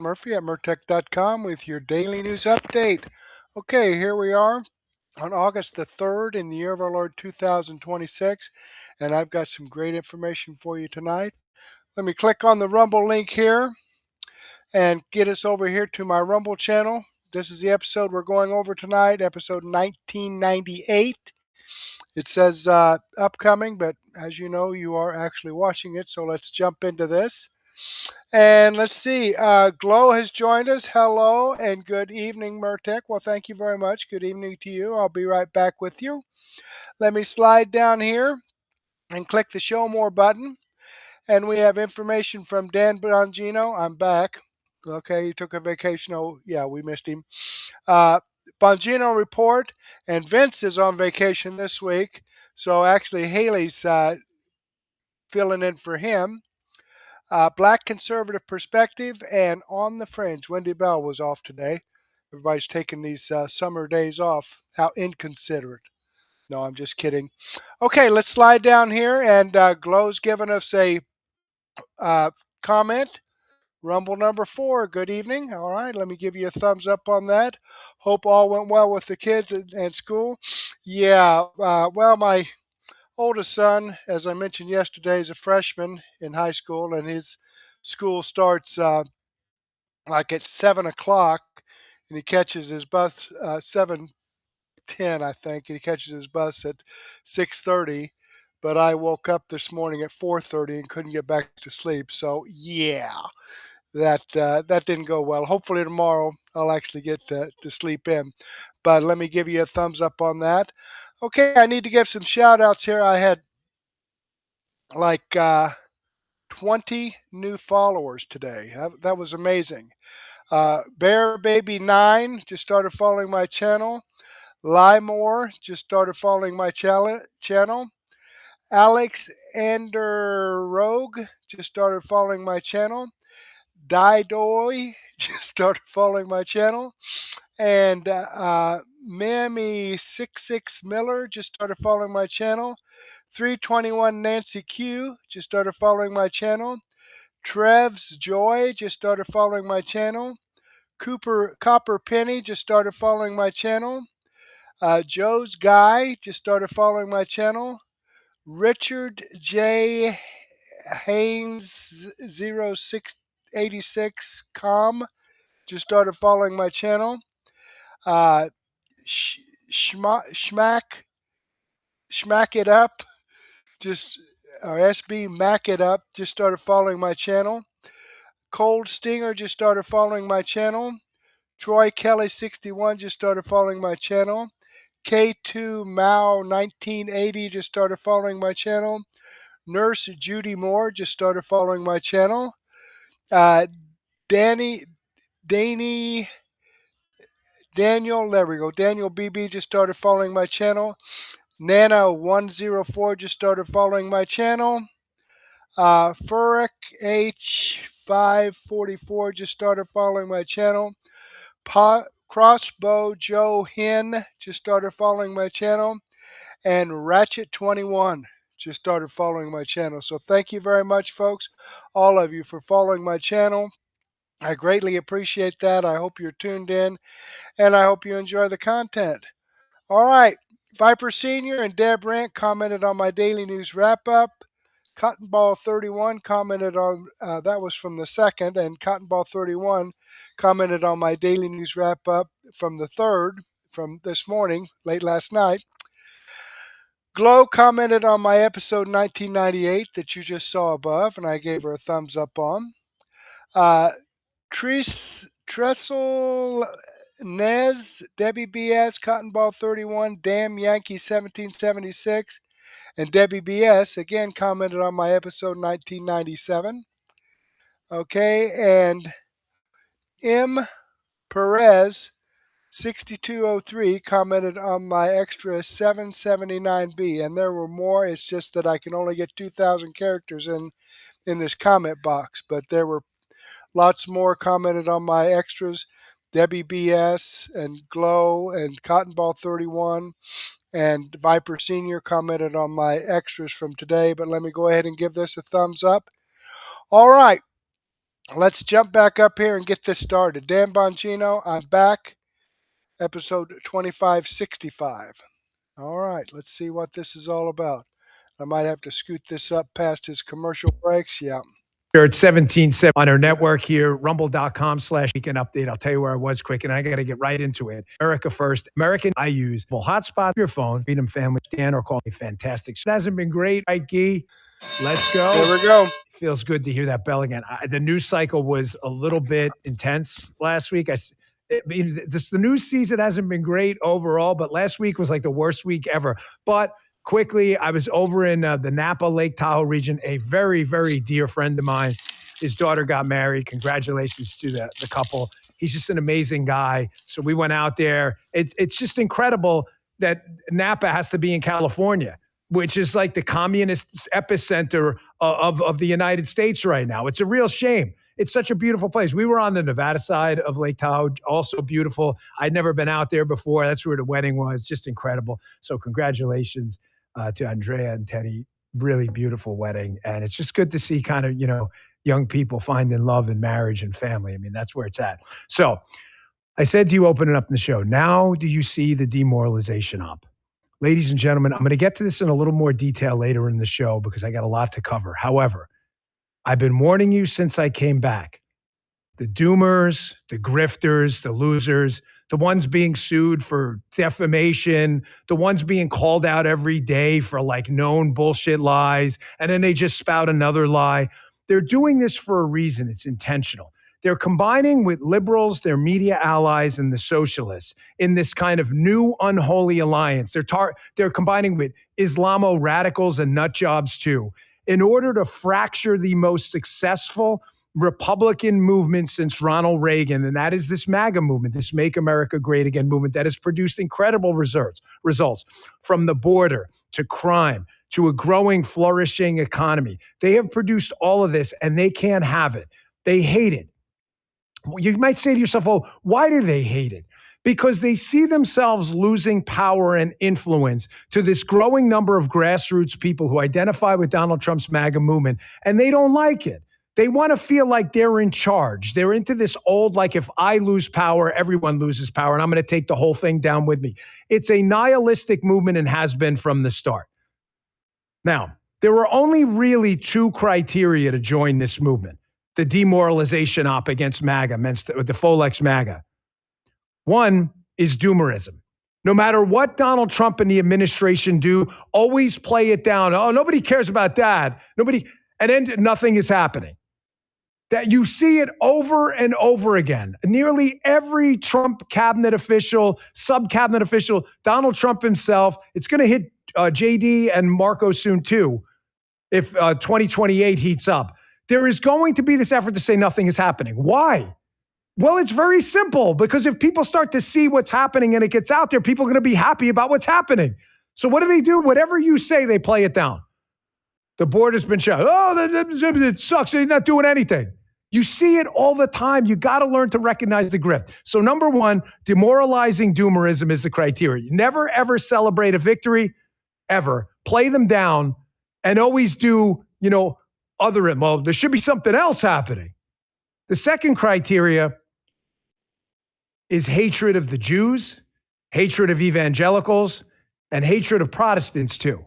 Murphy at Murtech.com with your daily news update. Okay, here we are on August the 3rd in the year of our Lord 2026, and I've got some great information for you tonight. Let me click on the Rumble link here and get us over here to my Rumble channel. This is the episode we're going over tonight, episode 1998. It says upcoming, but as you know, you are actually watching it, so let's jump into this. And let's see, Glow has joined us. Hello and good evening, Murtech. Well, thank you very much. Good evening to you. I'll be right back with you. Let me slide down here and click the Show More button. And we have information from Dan Bongino. I'm back. Okay, he took a vacation. Oh, yeah, we missed him. Bongino report, and Vince is on vacation this week. So actually, Haley's filling in for him. Black conservative perspective, and on the fringe. Wendy Bell was off today. Everybody's taking these summer days off. How inconsiderate. No, I'm just kidding. Okay, let's slide down here, and Glow's given us a comment. Rumble number 4, good evening. All right, let me give you a thumbs up on that. Hope all went well with the kids at school. Yeah, well, my oldest son, as I mentioned yesterday, is a freshman in high school, and his school starts like at 7 o'clock, and he catches his bus 7:10, I think, and he catches his bus at 6:30. But I woke up this morning at 4:30 and couldn't get back to sleep. So yeah, that didn't go well. Hopefully tomorrow I'll actually get to sleep in. But let me give you a thumbs up on that. Okay, I need to give some shout outs here. I had like 20 new followers today. That was amazing. Bear Baby 9 just started following my channel. Limore just started following my channel. Alex Rogue just started following my channel. Didoy just started following my channel. And Mammy66 Miller just started following my channel. 321 Nancy Q just started following my channel. Trev's Joy just started following my channel. Copper Penny just started following my channel. Joe's Guy just started following my channel. Richard J. Haynes 0686 just started following my channel. Schmack It Up SB Mack It Up just started following my channel. Cold Stinger just started following my channel. Troy Kelly 61 just started following my channel. K2 Mao 1980 just started following my channel. Nurse Judy Moore just started following my channel. Daniel, there we go. Daniel BB just started following my channel. Nana104 just started following my channel. Furic H544 just started following my channel. Crossbow Joe Hin just started following my channel. And Ratchet21 just started following my channel. So thank you very much, folks, all of you, for following my channel. I greatly appreciate that. I hope you're tuned in, and I hope you enjoy the content. All right, Viper Senior and Deb Rant commented on my daily news wrap-up. Cottonball 31 commented on, that was from the 2nd, and Cottonball 31 commented on my daily news wrap-up from the 3rd, from this morning, late last night. Glow commented on my episode 1998 that you just saw above, and I gave her a thumbs up on. Trestle Nez, Debbie BS, Cottonball 31, Damn Yankee 1776, and Debbie BS again commented on my episode 1997. Okay, and M. Perez 6203 commented on my extra 779B, and there were more. It's just that I can only get 2,000 characters in this comment box, but there were lots more commented on my extras. Debbie BS and Glow and Cottonball 31 and Viper Senior commented on my extras from today, but let me go ahead and give this a thumbs up. All right. let's jump back up here and get this started. Dan Bongino, I'm back. Episode 2565. All right, let's see what this is all about. I might have to scoot this up past his commercial breaks. Yeah. Here at 17.7 on our network here, rumble.com/weekend update. I'll tell you where I was quick, and I got to get right into it. America first. American, I use hotspot your phone, Freedom Family, Dan, or call me fantastic. It hasn't been great, right, Gee? Let's go. Here we go. Feels good to hear that bell again. The news cycle was a little bit intense last week. The news season hasn't been great overall, but last week was like the worst week ever. But quickly, I was over in the Napa, Lake Tahoe region. A very, very dear friend of mine, his daughter got married. Congratulations to the couple. He's just an amazing guy. So we went out there. It's just incredible that Napa has to be in California, which is like the communist epicenter of the United States right now. It's a real shame. It's such a beautiful place. We were on the Nevada side of Lake Tahoe, also beautiful. I'd never been out there before. That's where the wedding was, just incredible. So congratulations to Andrea and Teddy. Really beautiful wedding. And it's just good to see kind of, young people finding love and marriage and family. I mean, that's where it's at. So I said to you opening up the show, now do you see the demoralization op? Ladies and gentlemen, I'm going to get to this in a little more detail later in the show because I got a lot to cover. However, I've been warning you since I came back. The doomers, the grifters, the losers, the ones being sued for defamation, the ones being called out every day for like known bullshit lies, and then they just spout another lie. They're doing this for a reason. It's intentional. They're combining with liberals, their media allies, and the socialists in this kind of new unholy alliance. They're combining with Islamo radicals and nut jobs too, in order to fracture the most successful Republican movement since Ronald Reagan, and that is this MAGA movement, this Make America Great Again movement that has produced incredible results from the border to crime to a growing, flourishing economy. They have produced all of this, and they can't have it. They hate it. You might say to yourself, oh, why do they hate it? Because they see themselves losing power and influence to this growing number of grassroots people who identify with Donald Trump's MAGA movement, and they don't like it. They want to feel like they're in charge. They're into this old, like, if I lose power, everyone loses power, and I'm going to take the whole thing down with me. It's a nihilistic movement and has been from the start. Now, there were only really two criteria to join this movement. The demoralization op against MAGA, the Folex MAGA. One is doomerism. No matter what Donald Trump and the administration do, always play it down. Oh, nobody cares about that. And then nothing is happening. That you see it over and over again. Nearly every Trump cabinet official, sub-cabinet official, Donald Trump himself, it's going to hit JD and Marco soon too, if 2028 heats up. There is going to be this effort to say nothing is happening. Why? Well, it's very simple, because if people start to see what's happening and it gets out there, people are going to be happy about what's happening. So what do? Whatever you say, they play it down. The board has been shut. Oh, it sucks. They're not doing anything. You see it all the time. You got to learn to recognize the grift. So number one, demoralizing doomerism is the criteria. Never, ever celebrate a victory, ever. Play them down and always do, well, there should be something else happening. The second criteria is hatred of the Jews, hatred of evangelicals, and hatred of Protestants too.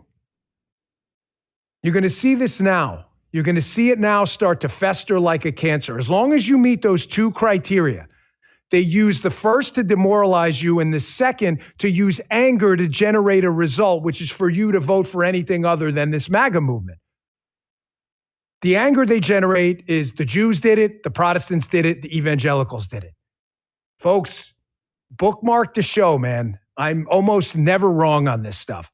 You're going to see this now. You're going to see it now start to fester like a cancer. As long as you meet those two criteria, they use the first to demoralize you and the second to use anger to generate a result, which is for you to vote for anything other than this MAGA movement. The anger they generate is the Jews did it, the Protestants did it, the evangelicals did it. Folks, bookmark the show, man. I'm almost never wrong on this stuff.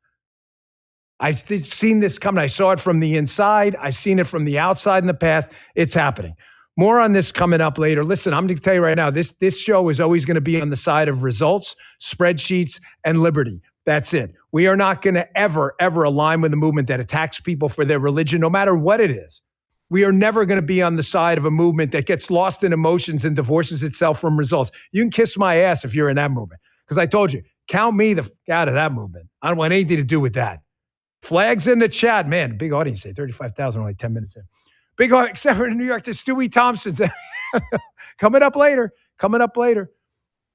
I've seen this coming. I saw it from the inside. I've seen it from the outside in the past. It's happening. More on this coming up later. Listen, I'm going to tell you right now, this show is always going to be on the side of results, spreadsheets, and liberty. That's it. We are not going to ever align with a movement that attacks people for their religion, no matter what it is. We are never going to be on the side of a movement that gets lost in emotions and divorces itself from results. You can kiss my ass if you're in that movement, because I told you, count me out of that movement. I don't want anything to do with that. Flags in the chat. Man, big audience today, 35,000, only 10 minutes in. Big except for in New York, the Stewie Thompson's coming up later.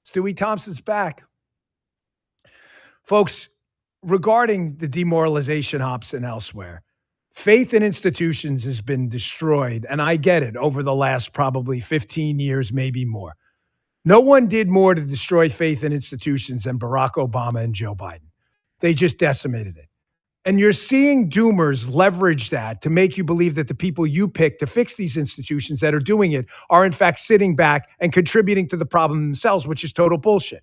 Stewie Thompson's back. Folks, regarding the demoralization hops and elsewhere, faith in institutions has been destroyed, and I get it, over the last probably 15 years, maybe more. No one did more to destroy faith in institutions than Barack Obama and Joe Biden. They just decimated it. And you're seeing doomers leverage that to make you believe that the people you pick to fix these institutions that are doing it are in fact sitting back and contributing to the problem themselves, which is total bullshit.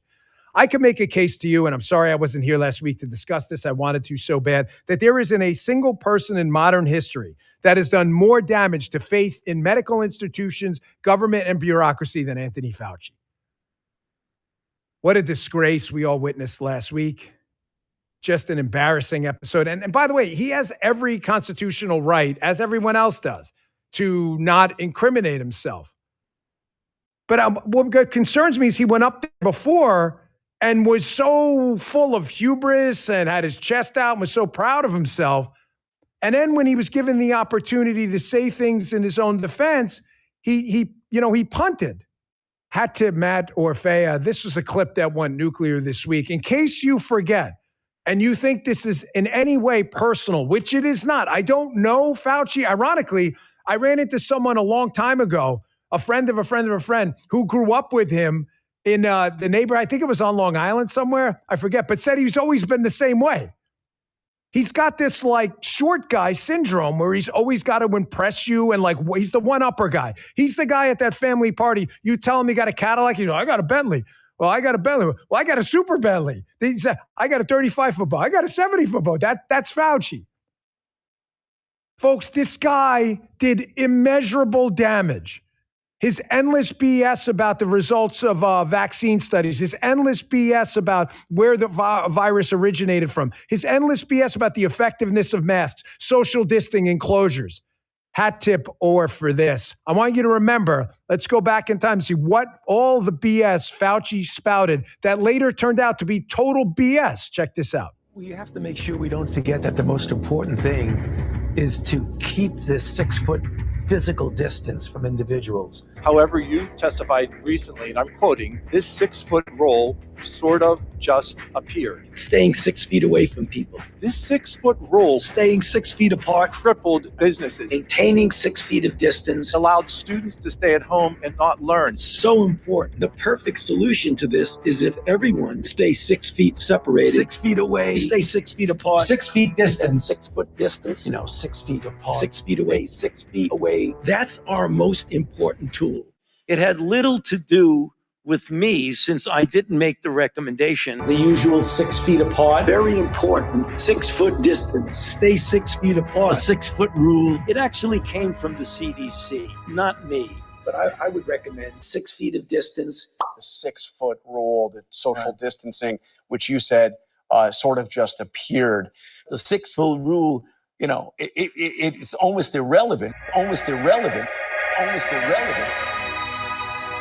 I can make a case to you, and I'm sorry I wasn't here last week to discuss this. I wanted to so bad, that there isn't a single person in modern history that has done more damage to faith in medical institutions, government, and bureaucracy than Anthony Fauci. What a disgrace we all witnessed last week. Just an embarrassing episode. And by the way, he has every constitutional right, as everyone else does, to not incriminate himself. But what concerns me is he went up there before and was so full of hubris and had his chest out and was so proud of himself. And then when he was given the opportunity to say things in his own defense, he punted. Hatip Matt Orfea, this was a clip that went nuclear this week. In case you forget, and you think this is in any way personal, which it is not. I don't know Fauci. Ironically, I ran into someone a long time ago, a friend of a friend of a friend, who grew up with him in the neighborhood. I think it was on Long Island somewhere. I forget, but said he's always been the same way. He's got this like short guy syndrome where he's always got to impress you, and like he's the one-upper guy. He's the guy at that family party. You tell him he got a Cadillac, I got a Bentley. Well, I got a Bentley. Well, I got a super Bentley. He said, I got a 35-foot boat. I got a 70-foot boat. That's Fauci. Folks, this guy did immeasurable damage. His endless BS about the results of vaccine studies, his endless BS about where the virus originated from, his endless BS about the effectiveness of masks, social distancing and closures. Hat tip or for this. I want you to remember, let's go back in time and see what all the BS Fauci spouted that later turned out to be total BS. Check this out. We have to make sure we don't forget that the most important thing is to keep this 6-foot physical distance from individuals. However, you testified recently, and I'm quoting, this 6-foot rule sort of just appeared. Staying 6 feet away from people. This 6-foot rule Staying 6 feet apart. crippled businesses, Maintaining 6 feet of distance. allowed students to stay at home and not learn. So important. The perfect solution to this is if everyone stays 6 feet separated. 6 feet away. Stay 6 feet apart. 6 feet distance. 6 foot distance. 6 feet apart. 6 feet away. 6 feet away. That's our most important tool. It had little to do with me since I didn't make the recommendation. The usual 6 feet apart. Very important. 6 foot distance. Stay 6 feet apart. A 6 foot rule. It actually came from the CDC, not me. But I would recommend 6 feet of distance. The 6-foot rule, the social distancing, which you said sort of just appeared. The 6-foot rule, it's almost irrelevant.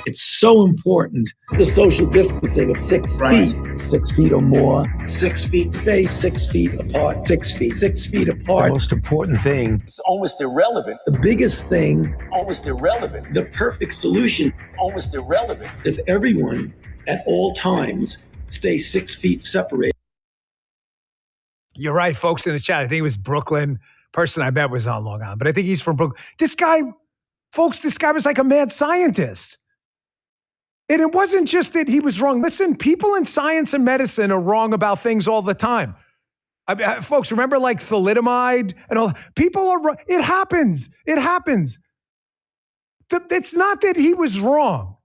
It's so important. The social distancing of 6 feet. 6 feet or more. 6 feet. Stay 6 feet apart. 6 feet. 6 feet apart. The most important thing. It's almost irrelevant. The biggest thing. Almost irrelevant. The perfect solution. Almost irrelevant. If everyone at all times stays 6 feet separated. You're right, folks in the chat. I think it was Brooklyn. Person I met was on Long Island, but I think he's from Brooklyn. This guy was like a mad scientist. And it wasn't just that he was wrong. Listen, people in science and medicine are wrong about things all the time. Folks, remember like thalidomide and all? People are wrong. It happens. It's not that he was wrong.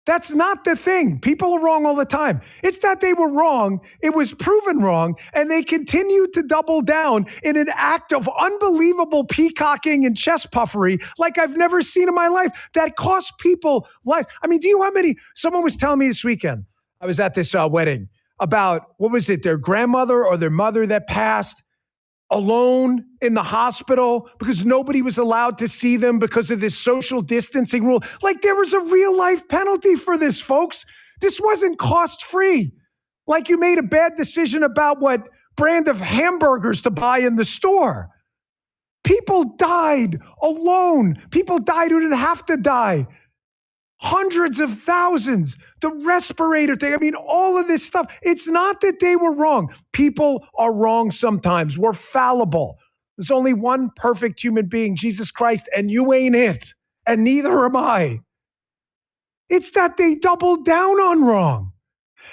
That's not the thing. People are wrong all the time. It's that they were wrong. It was proven wrong. And they continued to double down in an act of unbelievable peacocking and chest puffery like I've never seen in my life that cost people life. I mean, do you know how many? Someone was telling me this weekend, I was at this wedding, about, what was it, their grandmother or their mother that passed alone in the hospital because nobody was allowed to see them because of this social distancing rule. Like there was a real life penalty for this, folks. This wasn't cost free. Like you made a bad decision about what brand of hamburgers to buy in the store. People died alone. People died who didn't have to die. Hundreds of thousands. The respirator thing. I mean, all of this stuff. It's not that they were wrong. People are wrong sometimes. We're fallible. There's only one perfect human being, Jesus Christ, and you ain't it. And neither am I. It's that they doubled down on wrong.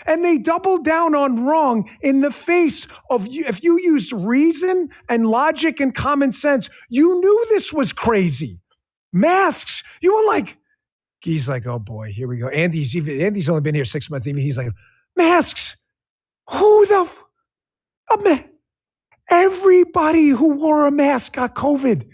And they doubled down on wrong in the face of, if you used reason and logic and common sense, you knew this was crazy. Masks, you were like, he's like, oh boy, here we go. Andy's only been here 6 months. Even he's like, masks, who the, everybody who wore a mask got COVID.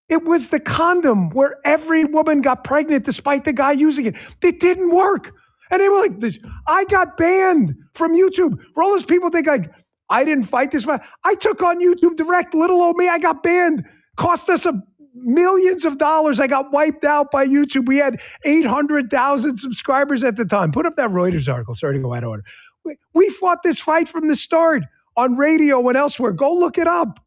It was the condom where every woman got pregnant despite the guy using it. It didn't work. And they were like, this. I got banned from YouTube. For all those people think like, I didn't fight this fight. I took on YouTube Direct. Little old me, I got banned. Cost us millions of dollars. I got wiped out by YouTube. We had 800,000 subscribers at the time. Put up that Reuters article. Sorry to go out of order. We fought this fight from the start on radio and elsewhere. Go look it up.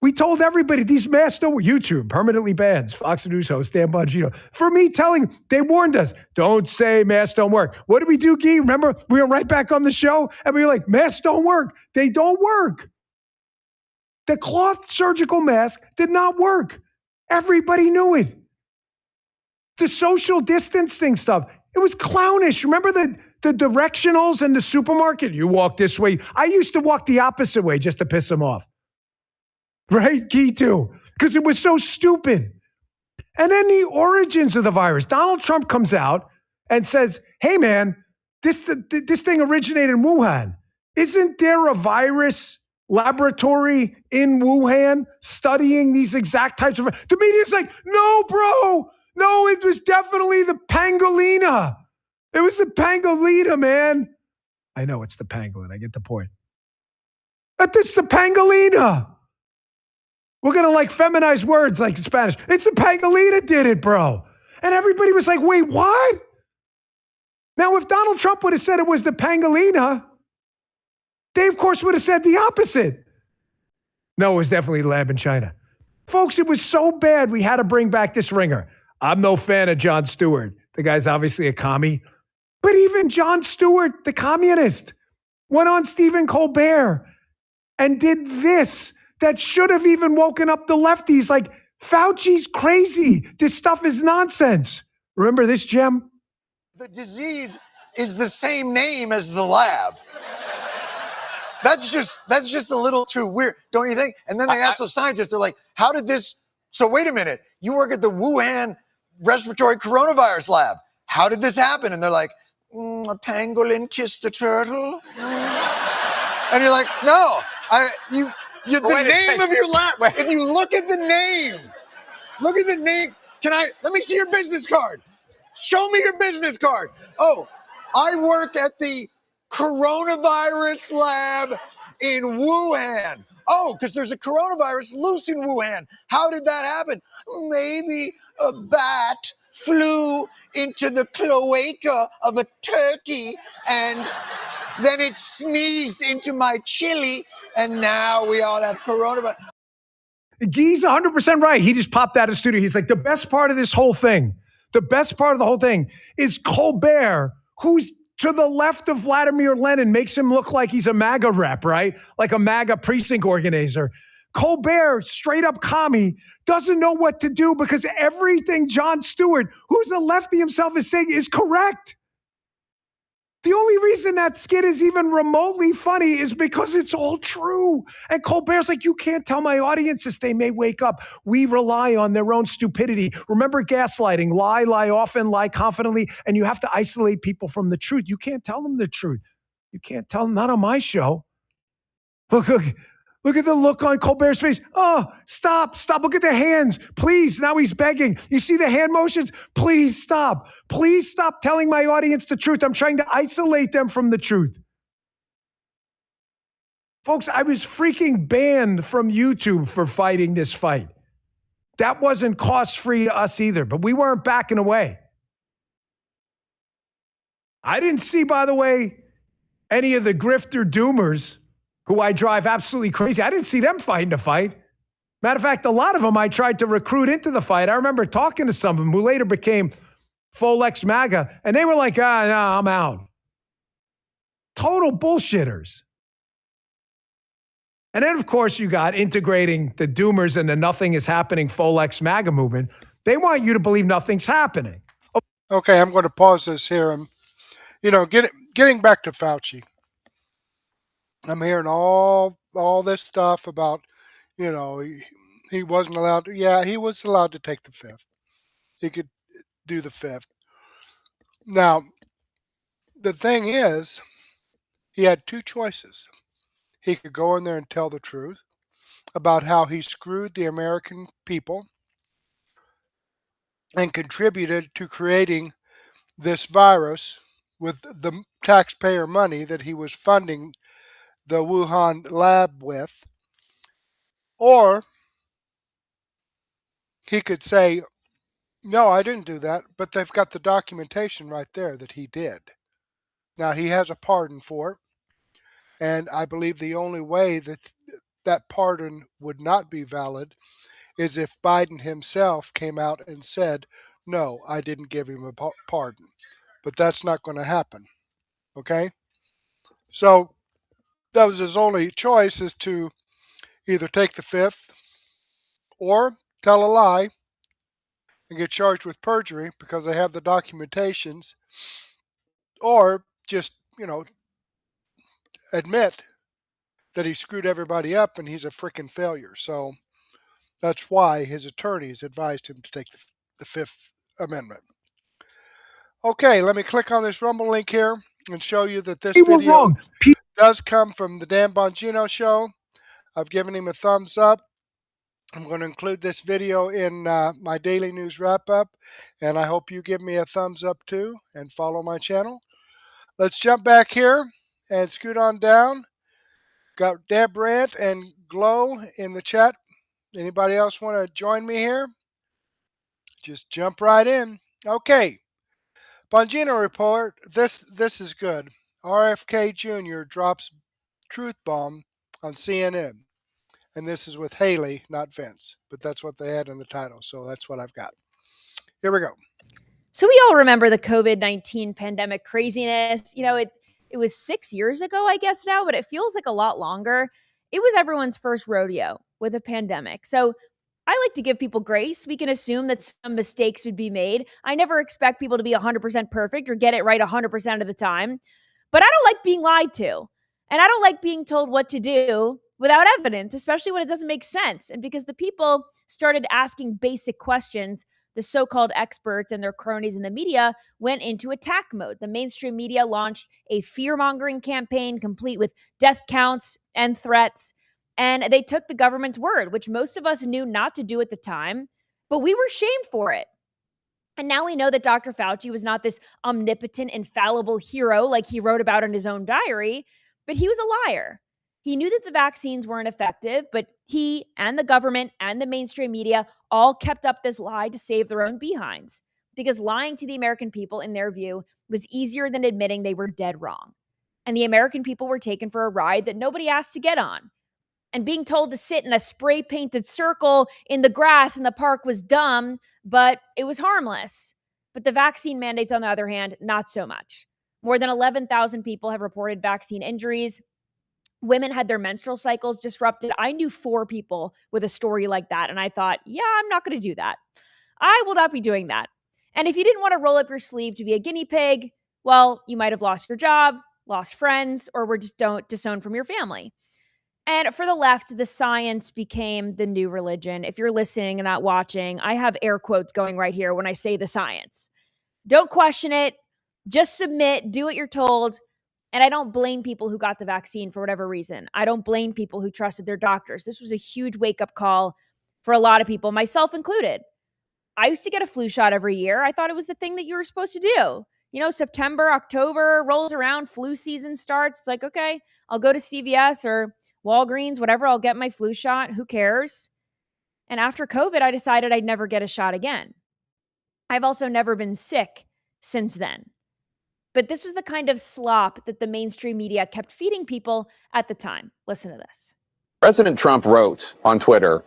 We told everybody these masks don't work. YouTube permanently bans Fox News host Dan Bongino. For me telling, they warned us, don't say masks don't work. What did we do, Guy? Remember, we were right back on the show and we were like, masks don't work. They don't work. The cloth surgical mask did not work. Everybody knew it. The social distancing stuff, it was clownish. Remember the directionals in the supermarket? You walk this way. I used to walk the opposite way just to piss them off. Right, Key too, because it was so stupid. And then the origins of the virus. Donald Trump comes out and says, hey, man, this thing originated in Wuhan. Isn't there a virus laboratory in Wuhan studying these exact types of... The media's like, no, bro. No, it was definitely the pangolina. It was the pangolina, man. I know it's the pangolin. I get the point. But it's the pangolina. We're going to like feminize words like in Spanish. It's the pangolina did it, bro. And everybody was like, wait, what? Now, if Donald Trump would have said it was the pangolina, they, of course, would have said the opposite. No, it was definitely the lab in China. Folks, it was so bad we had to bring back this ringer. I'm no fan of Jon Stewart. The guy's obviously a commie. But even Jon Stewart, the communist, went on Stephen Colbert and did this that should have even woken up the lefties. Like, Fauci's crazy. This stuff is nonsense. Remember this, Jem? The disease is the same name as the lab. That's just a little too weird, don't you think? And then they ask the scientists, they're like, how did this... So wait a minute, you work at the Wuhan respiratory coronavirus lab. How did this happen? And they're like, a pangolin kissed a turtle. And you're like, no, the name of your lab. If you look at the name, let me see your business card. Show me your business card. Oh, I work at the coronavirus lab in Wuhan. Oh, because there's a coronavirus loose in Wuhan. How did that happen? Maybe a bat flew into the cloaca of a turkey and then it sneezed into my chili. And now we all have coronavirus. Guy's 100% right. He just popped out of the studio. He's like, the best part of this whole thing, the best part of the whole thing is Colbert, who's to the left of Vladimir Lenin, makes him look like he's a MAGA rep, right? Like a MAGA precinct organizer. Colbert, straight up commie, doesn't know what to do because everything Jon Stewart, who's a lefty himself, is saying is correct. The only reason that skit is even remotely funny is because it's all true. And Colbert's like, you can't tell my audiences they may wake up. We rely on their own stupidity. Remember gaslighting, lie often, lie confidently, and you have to isolate people from the truth. You can't tell them the truth. You can't tell them, not on my show. Look at the look on Colbert's face. Oh, stop. Look at the hands. Please. Now he's begging. You see the hand motions? Please stop. Please stop telling my audience the truth. I'm trying to isolate them from the truth. Folks, I was freaking banned from YouTube for fighting this fight. That wasn't cost-free to us either, but we weren't backing away. I didn't see, by the way, any of the grifter doomers who I drive absolutely crazy. I didn't see them fighting the fight. Matter of fact, a lot of them I tried to recruit into the fight. I remember talking to some of them who later became Folex MAGA, and they were like, no, I'm out. Total bullshitters. And then, of course, you got integrating the doomers and the nothing is happening Folex MAGA movement. They want you to believe nothing's happening. Okay, I'm going to pause this here. And, getting back to Fauci, I'm hearing all this stuff about, he wasn't allowed to. Yeah, he was allowed to take the fifth. He could do the fifth. Now, the thing is, he had two choices. He could go in there and tell the truth about how he screwed the American people and contributed to creating this virus with the taxpayer money that he was funding the Wuhan lab with. Or he could say, no, I didn't do that, but they've got the documentation right there that he did. Now, he has a pardon for it, and I believe the only way that that pardon would not be valid is if Biden himself came out and said, no, I didn't give him a pardon. But that's not going to happen, okay? So that was his only choice, is to either take the fifth or tell a lie and get charged with perjury because they have the documentations, or just, admit that he screwed everybody up and he's a freaking failure. So that's why his attorneys advised him to take the Fifth Amendment. Okay, let me click on this Rumble link here and show you that this video does come from the Dan Bongino Show. I've given him a thumbs up. I'm going to include this video in my daily news wrap-up, and I hope you give me a thumbs up too and follow my channel. Let's jump back here and scoot on down. Got Deb Rant and Glow in the chat. Anybody else want to join me here? Just jump right in. Okay. Bongino report. This is good. RFK Jr. drops truth bomb on CNN. And this is with Haley, not Vince. But that's what they had in the title. So that's what I've got. Here we go. So we all remember the COVID-19 pandemic craziness. It was 6 years ago, I guess now, but it feels like a lot longer. It was everyone's first rodeo with a pandemic. So I like to give people grace. We can assume that some mistakes would be made. I never expect people to be 100% perfect or get it right 100% of the time. But I don't like being lied to. And I don't like being told what to do without evidence, especially when it doesn't make sense. And because the people started asking basic questions, the so-called experts and their cronies in the media went into attack mode. The mainstream media launched a fear-mongering campaign complete with death counts and threats. And they took the government's word, which most of us knew not to do at the time, but we were shamed for it. And now we know that Dr. Fauci was not this omnipotent, infallible hero like he wrote about in his own diary, but he was a liar. He knew that the vaccines weren't effective, but he and the government and the mainstream media all kept up this lie to save their own behinds, because lying to the American people, in their view, was easier than admitting they were dead wrong. And the American people were taken for a ride that nobody asked to get on. And being told to sit in a spray-painted circle in the grass in the park was dumb, but it was harmless. But the vaccine mandates, on the other hand, not so much. More than 11,000 people have reported vaccine injuries. Women had their menstrual cycles disrupted. I knew 4 people with a story like that, and I thought, yeah, I'm not going to do that. I will not be doing that. And if you didn't want to roll up your sleeve to be a guinea pig, well, you might have lost your job, lost friends, or were just disowned from your family. And for the left, the science became the new religion. If you're listening and not watching, I have air quotes going right here when I say the science. Don't question it. Just submit. Do what you're told. And I don't blame people who got the vaccine for whatever reason. I don't blame people who trusted their doctors. This was a huge wake-up call for a lot of people, myself included. I used to get a flu shot every year. I thought it was the thing that you were supposed to do. September, October rolls around, flu season starts. It's like, okay, I'll go to CVS or Walgreens, whatever. I'll get my flu shot. Who cares? And after COVID, I decided I'd never get a shot again. I've also never been sick since then. But this was the kind of slop that the mainstream media kept feeding people at the time. Listen to this. President Trump wrote on Twitter,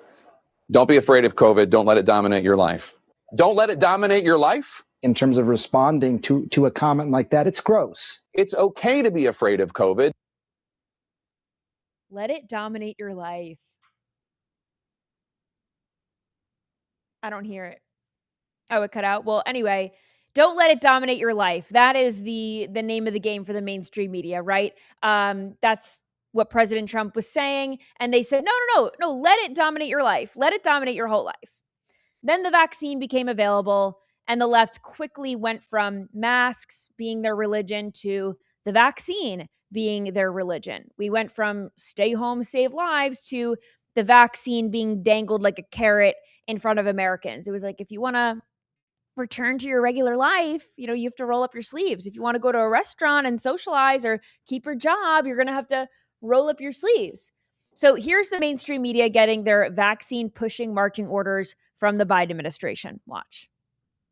Don't be afraid of COVID. Don't let it dominate your life. Don't let it dominate your life? In terms of responding to a comment like that, it's gross. It's okay to be afraid of COVID. Let it dominate your life. I don't hear it. Oh, it cut out. Well, anyway, don't let it dominate your life. That is the name of the game for the mainstream media, right? That's what President Trump was saying. And they said, no, let it dominate your life. Let it dominate your whole life. Then the vaccine became available, and the left quickly went from masks being their religion to the vaccine being their religion. We went from stay home, save lives to the vaccine being dangled like a carrot in front of Americans. It was like, if you want to return to your regular life, you have to roll up your sleeves. If you want to go to a restaurant and socialize or keep your job, you're going to have to roll up your sleeves. So here's the mainstream media getting their vaccine pushing marching orders from the Biden administration. Watch.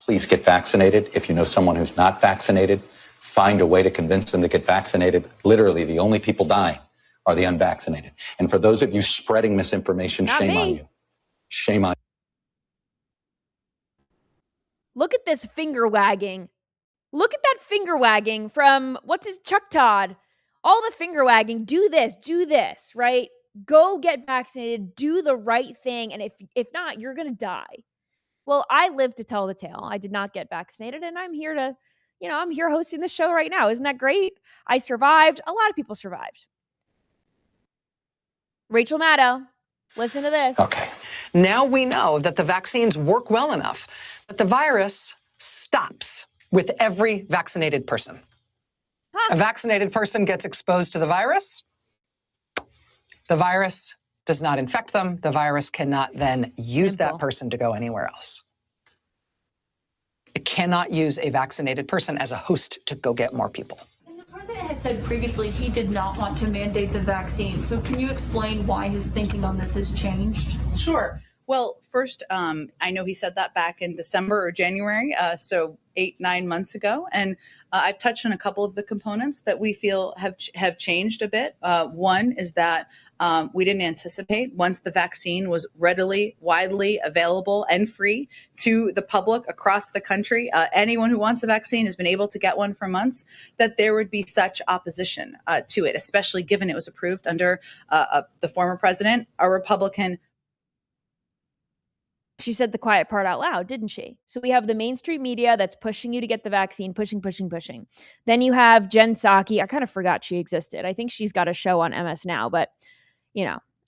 Please get vaccinated. If you know someone who's not vaccinated, find a way to convince them to get vaccinated. Literally, the only people dying are the unvaccinated. And for those of you spreading misinformation, shame on you. Shame on you. Look at this finger wagging. Look at that finger wagging from, Chuck Todd. All the finger wagging, do this, right? Go get vaccinated, do the right thing. And if not, you're going to die. Well, I live to tell the tale. I did not get vaccinated, and I'm here to, I'm here hosting this show right now. Isn't that great? I survived. A lot of people survived. Rachel Maddow, listen to this. Okay. Now we know that the vaccines work well enough that the virus stops with every vaccinated person. A vaccinated person gets exposed to the virus. The virus does not infect them. The virus cannot then use that person to go anywhere else. It cannot use a vaccinated person as a host to go get more people. And the president has said previously he did not want to mandate the vaccine. So can you explain why his thinking on this has changed? Sure. Well, first, I know he said that back in December or January, so 8-9 months ago. And I've touched on a couple of the components that we feel have changed a bit. One is that we didn't anticipate, once the vaccine was readily, widely available and free to the public across the country, anyone who wants a vaccine has been able to get one for months, that there would be such opposition to it, especially given it was approved under the former president, a Republican. She said the quiet part out loud, didn't she? So we have the mainstream media that's pushing you to get the vaccine, pushing. Then you have Jen Psaki. I kind of forgot she existed. I think she's got a show on MS Now, but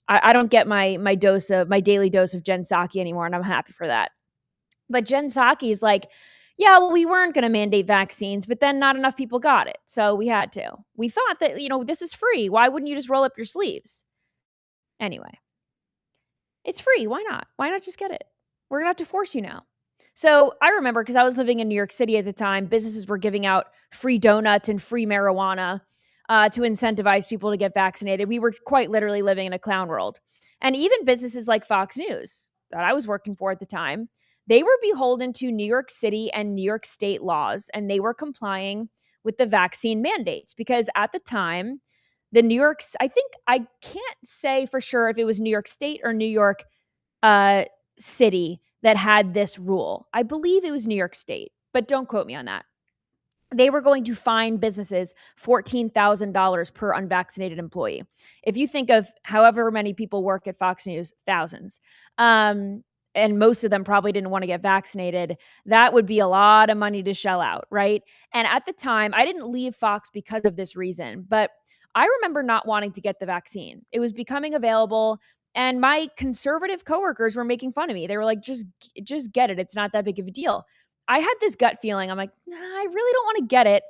I don't get my daily dose of Jen Psaki anymore, and I'm happy for that. But Jen Psaki is like, yeah, well, we weren't going to mandate vaccines, but then not enough people got it, so we had to. We thought that, this is free. Why wouldn't you just roll up your sleeves? Anyway, it's free. Why not? Why not just get it? We're going to have to force you now. So I remember, because I was living in New York City at the time, businesses were giving out free donuts and free marijuana to incentivize people to get vaccinated. We were quite literally living in a clown world. And even businesses like Fox News that I was working for at the time, they were beholden to New York City and New York state laws, and they were complying with the vaccine mandates. Because at the time, I can't say for sure if it was New York State or New York City that had this rule. I believe it was New York State, but don't quote me on that. They were going to fine businesses $14,000 per unvaccinated employee. If you think of however many people work at Fox News, thousands, and most of them probably didn't want to get vaccinated, that would be a lot of money to shell out, right? And at the time, I didn't leave Fox because of this reason, but I remember not wanting to get the vaccine. It was becoming available, and my conservative coworkers were making fun of me. They were like, just get it. It's not that big of a deal. I had this gut feeling. I'm like, nah, I really don't want to get it.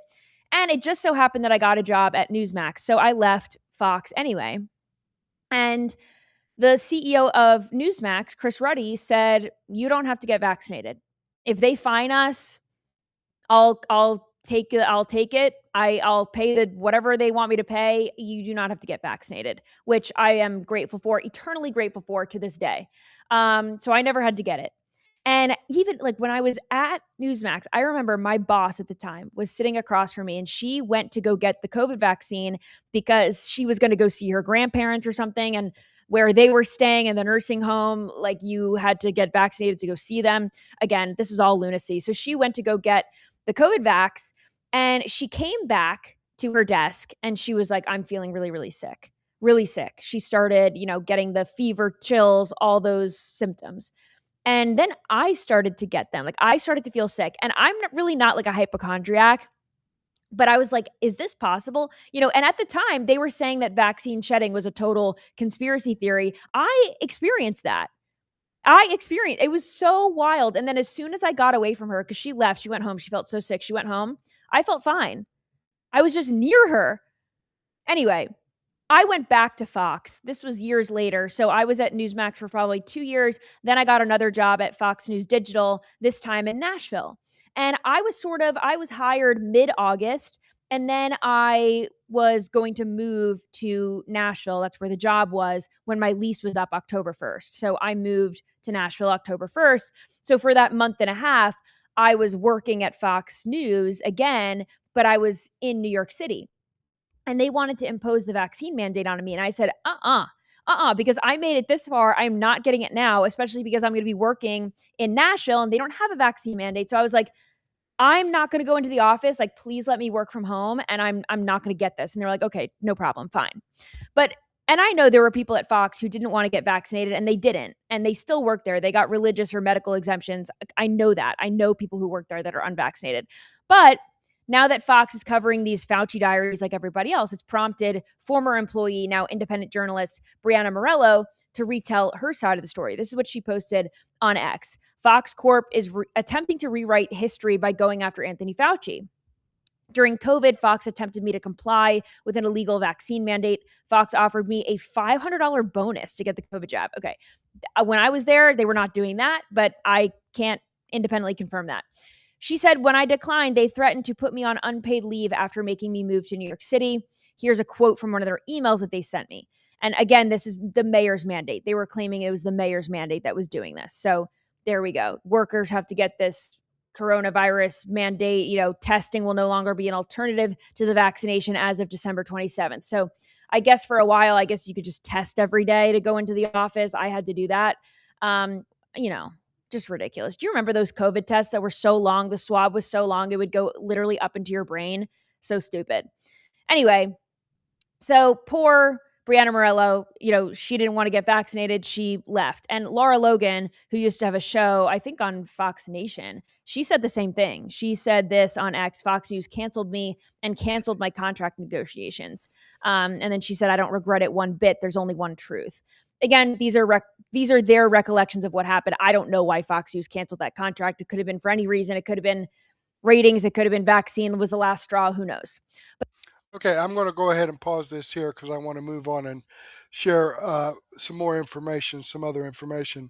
And it just so happened that I got a job at Newsmax. So I left Fox anyway. And the CEO of Newsmax, Chris Ruddy, said, you don't have to get vaccinated. If they fine us, I'll take it. I'll pay the whatever they want me to pay. You do not have to get vaccinated, which I am grateful for, eternally grateful for to this day. So I never had to get it. And even like when I was at Newsmax, I remember my boss at the time was sitting across from me, and she went to go get the COVID vaccine because she was going to go see her grandparents or something. And where they were staying in the nursing home, like you had to get vaccinated to go see them. Again, this is all lunacy. So she went to go get the COVID vax, and she came back to her desk and she was like, I'm feeling really, really sick. Really sick. She started, getting the fever, chills, all those symptoms. And then I started to get them. Like I started to feel sick. And I'm really not like a hypochondriac, but I was like, is this possible? And at the time they were saying that vaccine shedding was a total conspiracy theory. I experienced that. It was so wild. And then as soon as I got away from her, because she left, she went home. She felt so sick. She went home. I felt fine. I was just near her. Anyway, I went back to Fox. This was years later. So I was at Newsmax for probably 2 years. Then I got another job at Fox News Digital, this time in Nashville. And I was hired mid-August. And then I was going to move to Nashville. That's where the job was when my lease was up October 1st. So I moved to Nashville October 1st. So for that month and a half, I was working at Fox News again, but I was in New York City. And they wanted to impose the vaccine mandate on me. And I said, because I made it this far. I'm not getting it now, especially because I'm going to be working in Nashville and they don't have a vaccine mandate. So I was like, I'm not going to go into the office. Like, please let me work from home. And I'm not going to get this. And they're like, okay, no problem. Fine. And I know there were people at Fox who didn't want to get vaccinated and they didn't. And they still work there. They got religious or medical exemptions. I know that. I know people who work there that are unvaccinated. But now that Fox is covering these Fauci diaries like everybody else, it's prompted former employee, now independent journalist, Brianna Morello to retell her side of the story. This is what she posted on X. Fox Corp is attempting to rewrite history by going after Anthony Fauci. During COVID, Fox attempted me to comply with an illegal vaccine mandate. Fox offered me a $500 bonus to get the COVID jab. Okay. When I was there, they were not doing that, but I can't independently confirm that. She said, when I declined, they threatened to put me on unpaid leave after making me move to New York City. Here's a quote from one of their emails that they sent me. And again, this is the mayor's mandate. They were claiming it was the mayor's mandate that was doing this. So there we go. Workers have to get this coronavirus mandate. Testing will no longer be an alternative to the vaccination as of December 27th. So I guess for a while, you could just test every day to go into the office. I had to do that. Just ridiculous. Do you remember those COVID tests that were so long? The swab was so long, it would go literally up into your brain. So stupid. Anyway, so poor Brianna Morello, she didn't want to get vaccinated. She left. And Laura Logan, who used to have a show, I think on Fox Nation, she said the same thing. She said this on X. Fox News canceled me and canceled my contract negotiations. And then she said, I don't regret it one bit. There's only one truth. Again, these are their recollections of what happened. I don't know why Fox News canceled that contract. It could have been for any reason. It could have been ratings. It could have been vaccine was the last straw. Who knows? Okay, I'm going to go ahead and pause this here because I want to move on and share some more information, some other information.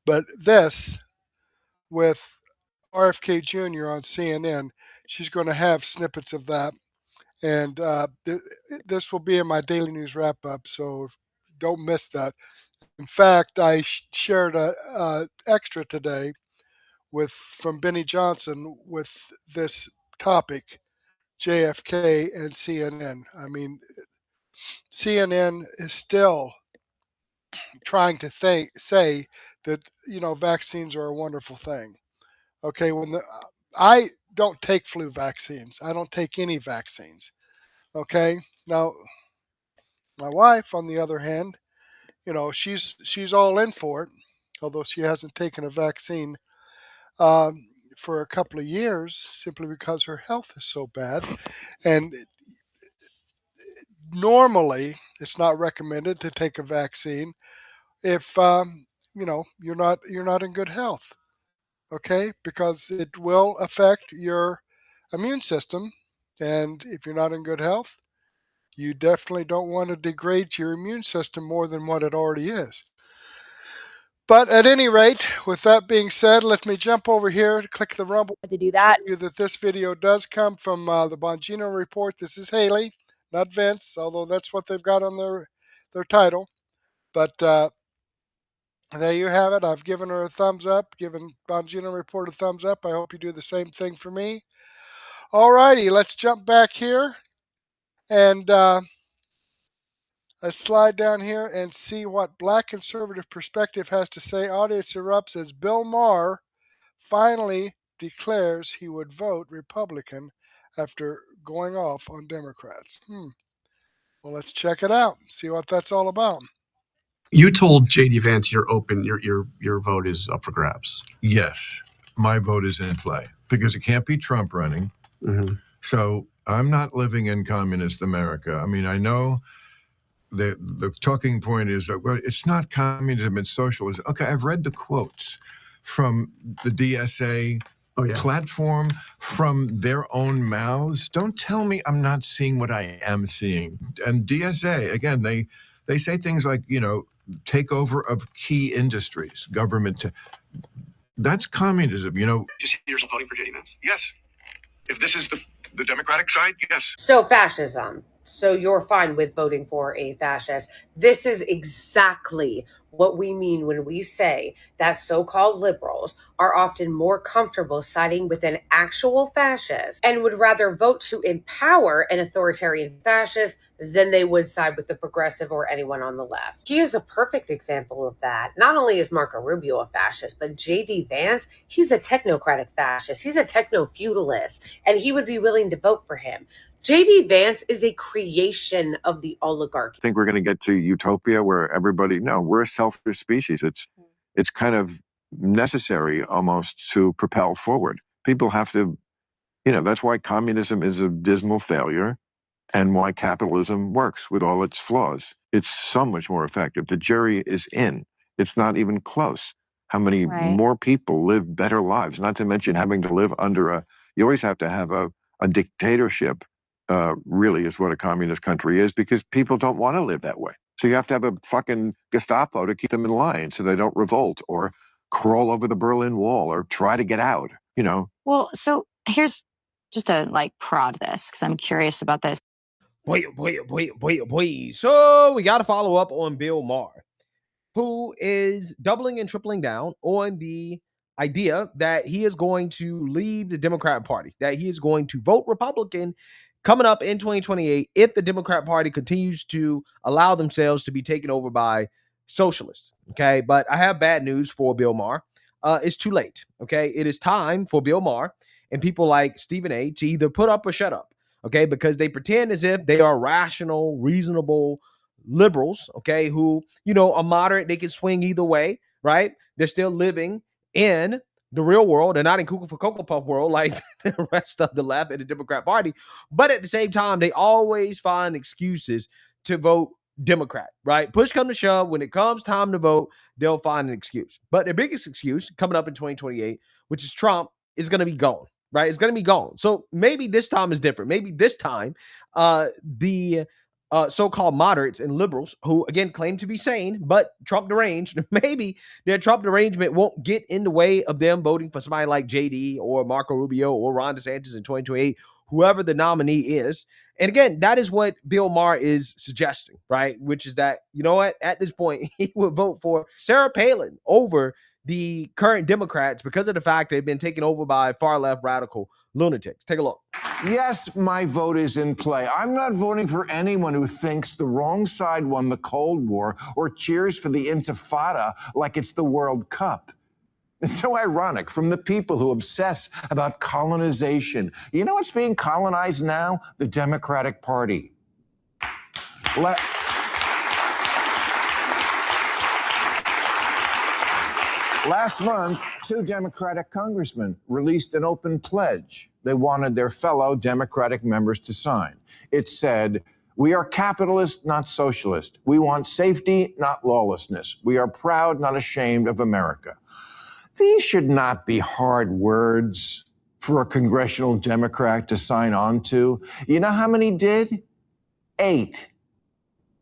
But this with RFK Jr. on CNN, she's going to have snippets of that. And this will be in my daily news wrap up, so don't miss that. In fact, I shared a extra today from Benny Johnson with this topic, JFK and CNN. I mean, CNN is still trying to say that vaccines are a wonderful thing. Okay, I don't take flu vaccines. I don't take any vaccines. Okay, now my wife, on the other hand, she's all in for it, although she hasn't taken a vaccine for a couple of years simply because her health is so bad. And normally, it's not recommended to take a vaccine if you're not in good health. Okay, because it will affect your immune system, and if you're not in good health, you definitely don't want to degrade your immune system more than what it already is. But at any rate, with that being said, let me jump over here, click the rumble to do that. Show you that this video does come from the Bongino Report. This is Haley, not Vince, although that's what they've got on their title. But there you have it. I've given her a thumbs up, given Bongino Report a thumbs up. I hope you do the same thing for me. All righty, let's jump back here and Let's slide down here and see what Black Conservative Perspective has to say. Audience erupts as Bill Maher finally declares he would vote Republican after going off on Democrats. Well, let's check it out. See what that's all about. You told JD Vance you're open. Your vote is up for grabs. Yes, my vote is in play because it can't be Trump running. So I'm not living in communist America. I mean, I know the talking point is that, well, it's not communism, it's socialism. Okay, I've read the quotes from the DSA platform, from their own mouths. Don't tell me I'm not seeing what I am seeing. And DSA, again, they say things like, takeover of key industries, government. That's communism, Do you see yourself voting for JD Vance? Yes. If this is the Democratic side, yes. So fascism. So you're fine with voting for a fascist. This is exactly what we mean when we say that so-called liberals are often more comfortable siding with an actual fascist and would rather vote to empower an authoritarian fascist than they would side with the progressive or anyone on the left. He is a perfect example of that. Not only is Marco Rubio a fascist, but JD Vance, he's a technocratic fascist. He's a techno-feudalist, and he would be willing to vote for him. JD Vance is a creation of the oligarchy. I think we're going to get to utopia where we're a selfish species. It's kind of necessary almost to propel forward. People have to, that's why communism is a dismal failure and why capitalism works with all its flaws. It's so much more effective. The jury is in. It's not even close. How many more people live better lives, not to mention having to live under you always have to have a dictatorship. Really is what a communist country is, because people don't want to live that way. So you have to have a fucking Gestapo to keep them in line so they don't revolt or crawl over the Berlin Wall or try to get out, Well, so here's just a prod this because I'm curious about this. Boy. So we got to follow up on Bill Maher, who is doubling and tripling down on the idea that he is going to leave the Democrat Party, that he is going to vote Republican coming up in 2028 if the Democrat Party continues to allow themselves to be taken over by socialists. Okay, but I have bad news for Bill Maher. It's too late. Okay, it is time for Bill Maher and people like Stephen A to either put up or shut up. Okay, because they pretend as if they are rational, reasonable liberals. Okay, who are moderate. They can swing either way. Right? They're still living in the real world and not in Cuckoo for Cocoa Puff world like the rest of the left and the Democrat Party. But at the same time, they always find excuses to vote Democrat, right? Push come to shove, when it comes time to vote, they'll find an excuse. But their biggest excuse coming up in 2028, which is Trump, is going to be gone, right? It's going to be gone. So maybe this time is different. Maybe this time the so-called moderates and liberals, who again claim to be sane but Trump deranged, maybe their Trump derangement won't get in the way of them voting for somebody like JD or Marco Rubio or Ron DeSantis in 2028, whoever the nominee is. And again, that is what Bill Maher is suggesting, right? Which is that, at this point, he would vote for Sarah Palin over the current Democrats because of the fact they've been taken over by far-left radical lunatics. Take a look. Yes, my vote is in play. I'm not voting for anyone who thinks the wrong side won the Cold War or cheers for the Intifada like it's the World Cup. It's so ironic from the people who obsess about colonization. You know what's being colonized now? The Democratic Party. Last month, 2 Democratic congressmen released an open pledge they wanted their fellow Democratic members to sign. It said, "We are capitalist, not socialist. We want safety, not lawlessness. We are proud, not ashamed of America." These should not be hard words for a congressional Democrat to sign on to. You know how many did? 8.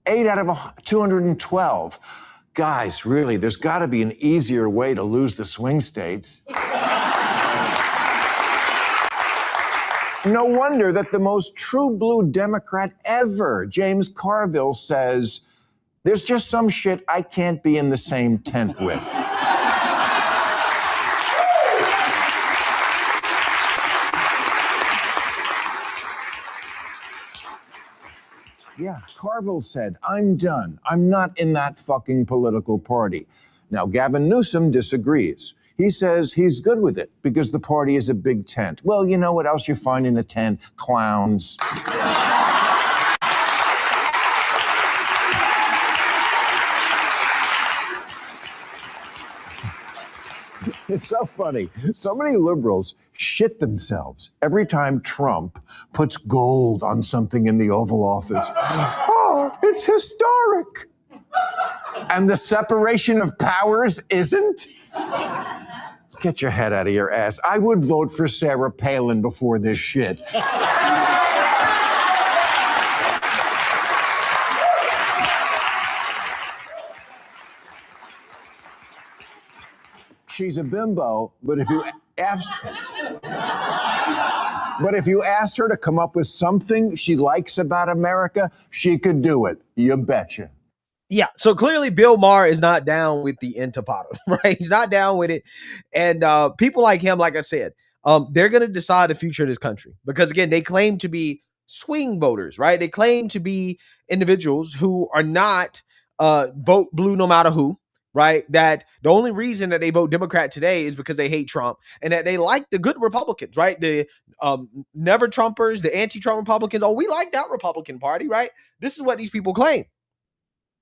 8 out of 212. Guys, really, there's got to be an easier way to lose the swing states. No wonder that the most true blue Democrat ever, James Carville, says, "There's just some shit I can't be in the same tent with." Yeah, Carville said, I'm done. I'm not in that fucking political party. Now, Gavin Newsom disagrees. He says he's good with it because the party is a big tent. Well, you know what else you find in a tent? Clowns. It's so funny. So many liberals shit themselves every time Trump puts gold on something in the Oval Office. Oh, it's historic. And the separation of powers isn't? Get your head out of your ass. I would vote for Sarah Palin before this shit. She's a bimbo, but if you asked her to come up with something she likes about America, she could do it. You betcha. Yeah, so clearly Bill Maher is not down with the intifada, right? He's not down with it. And people like him, like I said, they're going to decide the future of this country. Because, again, they claim to be swing voters, right? They claim to be individuals who are not vote blue no matter who, right? That the only reason that they vote Democrat today is because they hate Trump and that they like the good Republicans, right? The never Trumpers, the anti-Trump Republicans. Oh, we like that Republican Party, right? This is what these people claim.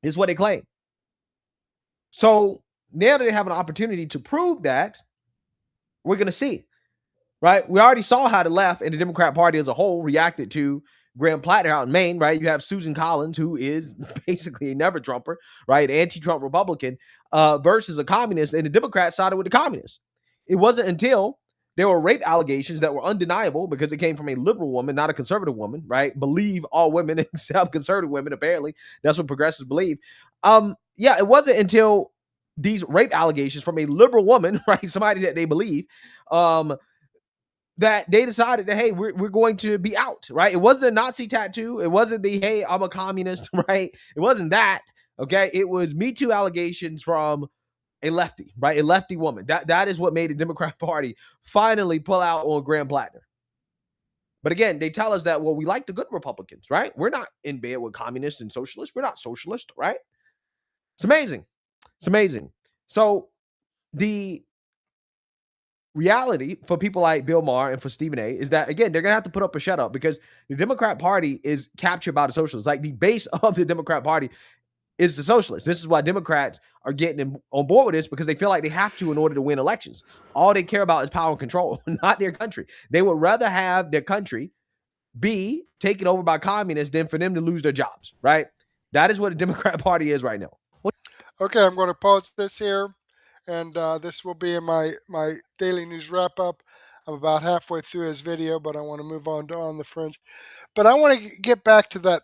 This is what they claim. So now that they have an opportunity to prove that, we're going to see, right? We already saw how the left and the Democrat Party as a whole reacted to Graham Platter out in Maine, right? You have Susan Collins, who is basically a never Trumper, right? Anti-Trump Republican versus a communist, and the Democrats sided with the communists. It wasn't until there were rape allegations that were undeniable because it came from a liberal woman, not a conservative woman, right? Believe all women except conservative women, apparently. That's what progressives believe. Yeah, it wasn't until these rape allegations from a liberal woman, right? Somebody that they believe, that they decided that, hey, we're going to be out, right? It wasn't a Nazi tattoo. It wasn't the, hey, I'm a communist, right? It wasn't that, okay? It was Me Too allegations from a lefty, right? A lefty woman. That is what made the Democrat Party finally pull out on Graham Platter. But again, they tell us that, well, we like the good Republicans, right? We're not in bed with communists and socialists. We're not socialist, right? It's amazing. It's amazing. So the reality for people like Bill Maher and for Stephen A is that, again, they're going to have to put up or shut up because the Democrat Party is captured by the socialists. Like the base of the Democrat Party is the socialists. This is why Democrats are getting on board with this because they feel like they have to in order to win elections. All they care about is power and control, not their country. They would rather have their country be taken over by communists than for them to lose their jobs, right? That is what the Democrat Party is right now. Okay, I'm going to pause this here, and this will be in my daily news wrap-up. I'm about halfway through his video, but I want to move on to On the Fringe. But I want to get back to that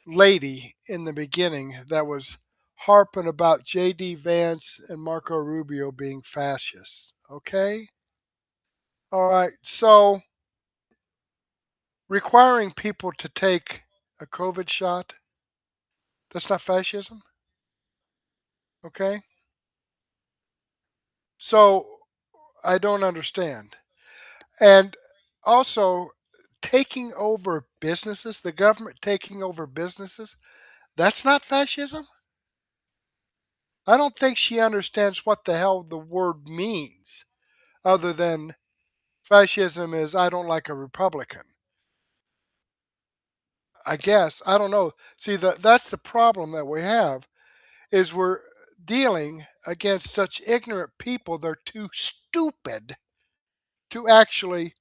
lady in the beginning that was harping about J.D. Vance and Marco Rubio being fascists, okay? All right, so requiring people to take a COVID shot, that's not fascism, okay? So I don't understand. And also, taking over businesses, the government taking over businesses, that's not fascism? I don't think she understands what the hell the word means, other than fascism is I don't like a Republican. I guess. I don't know. See, that's the problem that we have, is we're dealing against such ignorant people, they're too stupid to actually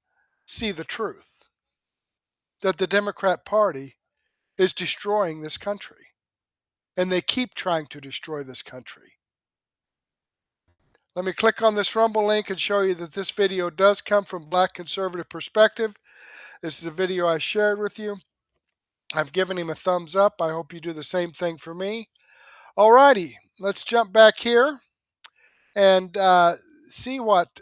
see the truth. That the Democrat Party is destroying this country. And they keep trying to destroy this country. Let me click on this Rumble link and show you that this video does come from Black Conservative Perspective. This is a video I shared with you. I've given him a thumbs up. I hope you do the same thing for me. Alrighty, let's jump back here and see what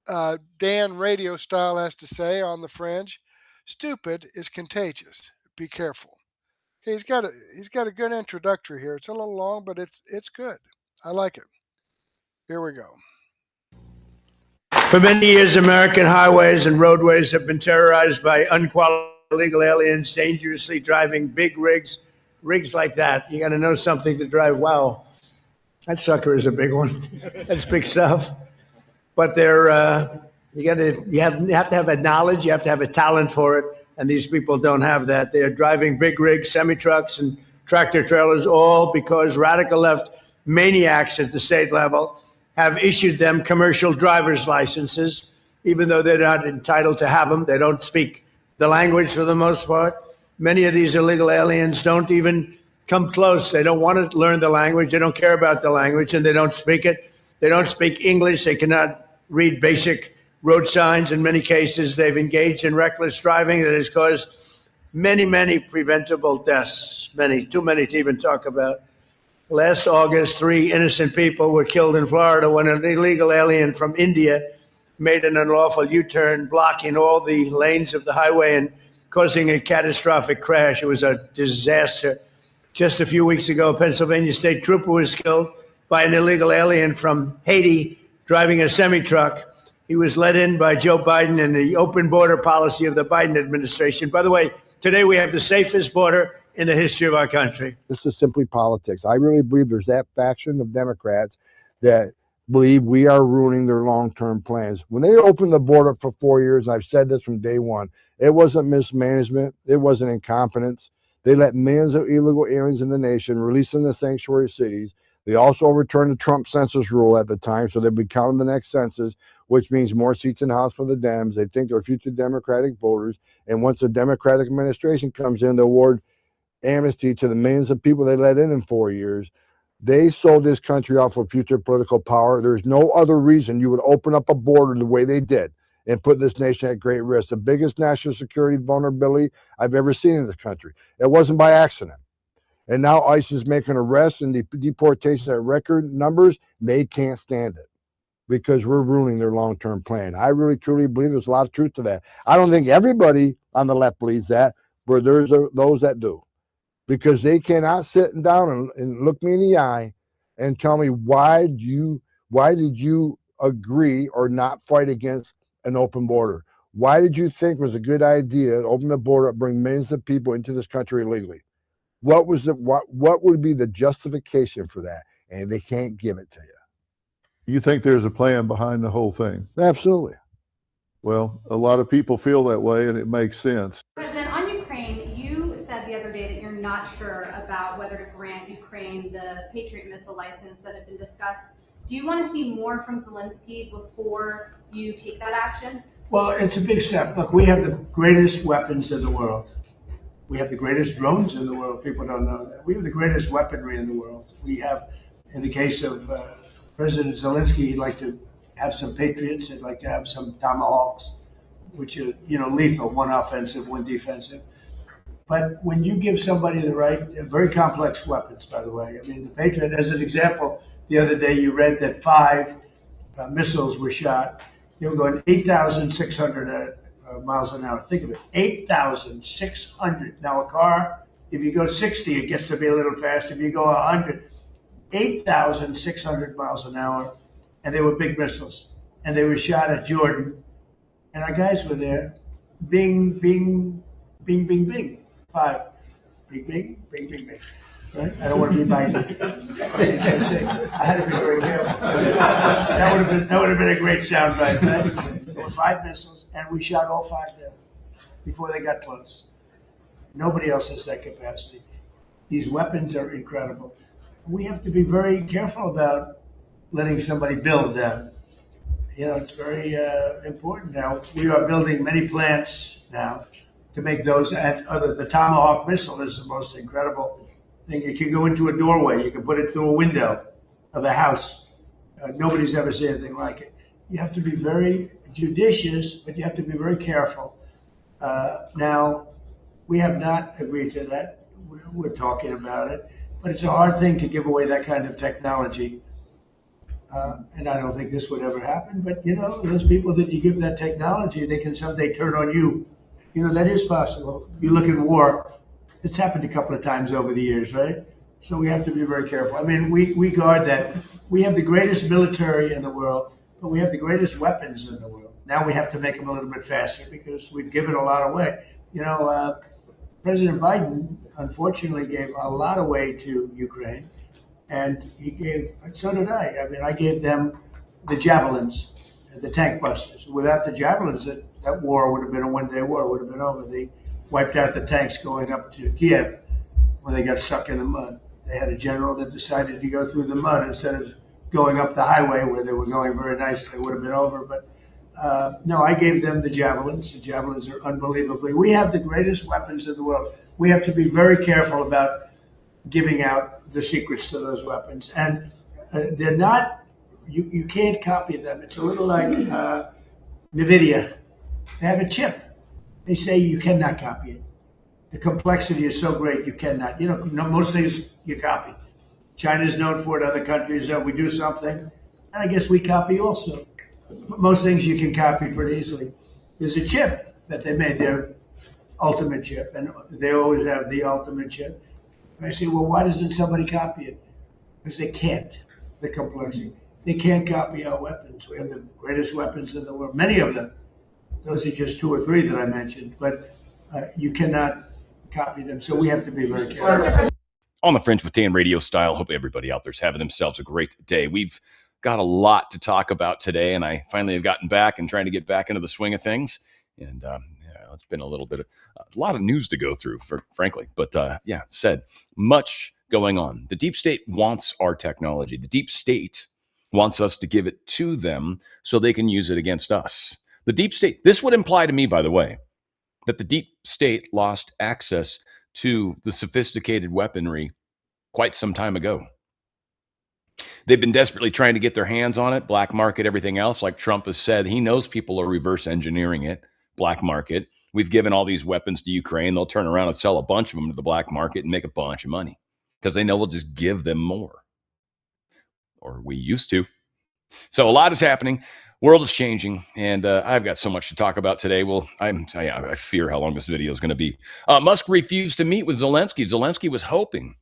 Dan Radio Style has to say on the Fringe. Stupid is contagious. Be careful. Okay, he's got a good introductory here. It's a little long, but it's good. I like it. Here we go. For many years, American highways and roadways have been terrorized by unqualified illegal aliens dangerously driving big rigs like that. You got to know something to drive. Wow, that sucker is a big one. That's big stuff. But they're you have to have a knowledge. You have to have a talent for it. And these people don't have that. They're driving big rigs, semi-trucks, and tractor trailers, all because radical left maniacs at the state level have issued them commercial driver's licenses, even though they're not entitled to have them. They don't speak the language for the most part. Many of these illegal aliens don't even come close. They don't want to learn the language. They don't care about the language, and they don't speak it. They don't speak English. They cannot read basic road signs. In many cases, they've engaged in reckless driving that has caused many preventable deaths, too many to even talk about. Last August, 3 innocent people were killed in Florida when an illegal alien from India made an unlawful U-turn, blocking all the lanes of the highway and causing a catastrophic crash. It was a disaster. Just a few weeks ago, a Pennsylvania state trooper was killed by an illegal alien from Haiti driving a semi-truck. He was let in by Joe Biden and the open border policy of the Biden administration. By the way, today we have the safest border in the history of our country. This is simply politics. I really believe there's that faction of Democrats that believe we are ruining their long-term plans. When they opened the border for 4 years, and I've said this from day one, it wasn't mismanagement. It wasn't incompetence. They let millions of illegal aliens in the nation, release them to sanctuary cities. They also overturned the Trump census rule at the time, so they'll be counting the next census, which means more seats in the House for the Dems. They think they're future Democratic voters. And once the Democratic administration comes in, they award amnesty to the millions of people they let in 4 years. They sold this country off for future political power. There's no other reason you would open up a border the way they did and put this nation at great risk. The biggest national security vulnerability I've ever seen in this country. It wasn't by accident. And now ICE is making arrests and deportations at record numbers. They can't stand it because we're ruining their long-term plan. I really, truly believe there's a lot of truth to that. I don't think everybody on the left believes that, but there's those that do. Because they cannot sit down and look me in the eye and tell me why did you agree or not fight against an open border? Why did you think it was a good idea to open the border up, bring millions of people into this country illegally? What would be the justification for that? And they can't give it to you. You think there's a plan behind the whole thing? Absolutely. Well, a lot of people feel that way, and it makes sense. President, on Ukraine, you said the other day that you're not sure about whether to grant Ukraine the Patriot missile license that had been discussed. Do you want to see more from Zelensky before you take that action? Well, it's a big step. Look, we have the greatest weapons in the world. We have the greatest drones in the world. People don't know that. We have the greatest weaponry in the world. We have, in the case of President Zelensky, he'd like to have some Patriots. He'd like to have some Tomahawks, which are, lethal, one offensive, one defensive. But when you give somebody the right, very complex weapons, by the way. I mean, the Patriot, as an example, the other day you read that 5 missiles were shot. They were going 8,600 miles an hour. Think of it, 8,600. Now a car, if you go 60, it gets to be a little faster. If you go 100, 8,600 miles an hour. And they were big missiles. And they were shot at Jordan. And our guys were there. Bing, bing, bing, bing, bing. 5. Bing, bing, bing, bing, bing. Right? I don't want to be biting. I had to be very careful. That would have been a great soundbite. Right? There were 5 missiles, and we shot all 5 down before they got close. Nobody else has that capacity. These weapons are incredible. We have to be very careful about letting somebody build them. It's very important now. We are building many plants now to make those, and the Tomahawk missile is the most incredible thing. It can go into a doorway. You can put it through a window of a house. Nobody's ever seen anything like it. You have to be very judicious, but you have to be very careful. Now, we have not agreed to that. We're talking about it, but it's a hard thing to give away that kind of technology. And I don't think this would ever happen, but those people that you give that technology, they can someday turn on you. That is possible. You look at war, it's happened a couple of times over the years, right? So we have to be very careful. I mean, we guard that. We have the greatest military in the world, but we have the greatest weapons in the world. Now we have to make them a little bit faster because we've given a lot away. President Biden unfortunately gave a lot away to Ukraine, and so did I. I mean, I gave them the javelins, the tank busters. Without the javelins, that war would have been a one-day war, would have been over. They wiped out the tanks going up to Kiev when they got stuck in the mud. They had a general that decided to go through the mud instead of going up the highway where they were going very nice. They would have been over. But no, I gave them the javelins. The javelins are unbelievably. We have the greatest weapons in the world. We have to be very careful about giving out the secrets to those weapons. And they're not, you can't copy them. It's a little like NVIDIA. They have a chip. They say you cannot copy it. The complexity is so great, you cannot. Most things you copy. China's known for it, other countries, we do something, and I guess we copy also. Most things you can copy pretty easily. There's a chip that they made, their ultimate chip, and they always have the ultimate chip. And I say, well, why doesn't somebody copy it? Because they can't, the complexity. They can't copy our weapons. We have the greatest weapons in the world, many of them. Those are just 2 or 3 that I mentioned, but you cannot copy them. So we have to be very careful. On the Fringe with Dan radio style. Hope everybody out there's having themselves a great day. We've got a lot to talk about today, and I finally have gotten back and trying to get back into the swing of things. And it's been a little bit of a lot of news to go through, frankly. But much going on. The deep state wants our technology. The deep state wants us to give it to them so they can use it against us. The deep state, this would imply to me, by the way, that the deep state lost access to the sophisticated weaponry quite some time ago. They've been desperately trying to get their hands on it, black market, everything else. Like Trump has said, he knows people are reverse engineering it, black market. We've given all these weapons to Ukraine. They'll turn around and sell a bunch of them to the black market and make a bunch of money because they know we'll just give them more. Or we used to. So a lot is happening. World is changing, and I've got so much to talk about today. Well, I fear how long this video is going to be. Musk refused to meet with Zelensky. Zelensky was hoping